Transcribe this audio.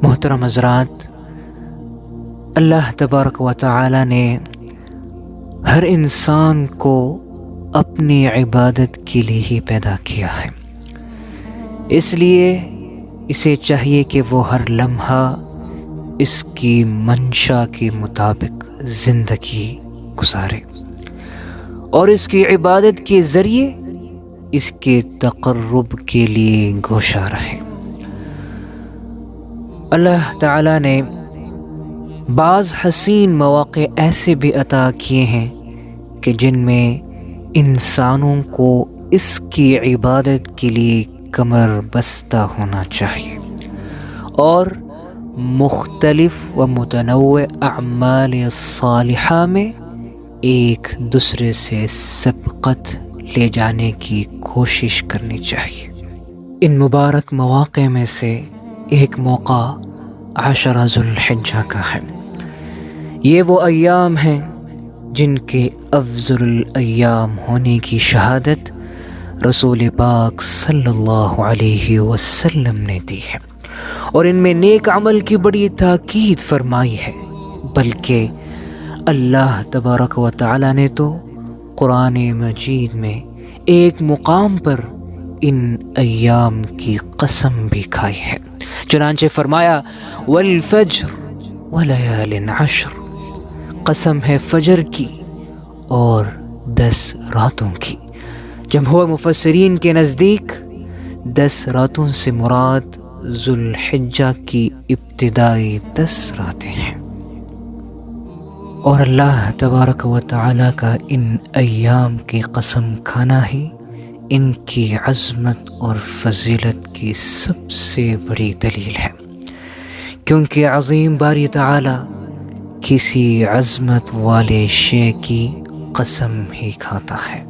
محترم حضرات، اللہ تبارک و تعالی نے ہر انسان کو اپنی عبادت کے لیے ہی پیدا کیا ہے، اس لیے اسے چاہیے کہ وہ ہر لمحہ اس کی منشا کے مطابق زندگی گزارے اور اس کی عبادت کے ذریعے اس کے تقرب کے لیے گوشہ رہے۔ اللہ تعالیٰ نے بعض حسین مواقع ایسے بھی عطا کیے ہیں کہ جن میں انسانوں کو اس کی عبادت کے لیے کمر بستہ ہونا چاہیے اور مختلف و متنوع اعمال صالحہ میں ایک دوسرے سے سبقت لے جانے کی کوشش کرنی چاہیے۔ ان مبارک مواقع میں سے ایک موقع عشرہ ذو الحجہ کا ہے۔ یہ وہ ایام ہیں جن کے افضل الایام ہونے کی شہادت رسول پاک صلی اللہ علیہ وسلم نے دی ہے، اور ان میں نیک عمل کی بڑی تاکید فرمائی ہے، بلکہ اللہ تبارک و تعالی نے تو قرآن مجید میں ایک مقام پر ان ایام کی قسم بھی کھائی ہے۔ چنانچہ فرمایا والفجر ولیال عشر، قسم ہے فجر کی اور 10 راتوں کی۔ جمہور مفسرین کے نزدیک 10 راتوں سے مراد ذو الحجہ کی ابتدائی 10 راتیں ہیں، اور اللہ تبارک و تعالی کا ان ایام کی قسم کھانا ہی ان کی عظمت اور فضیلت کی سب سے بڑی دلیل ہے، کیونکہ عظیم باری تعالی کسی عظمت والے شے کی قسم ہی کھاتا ہے۔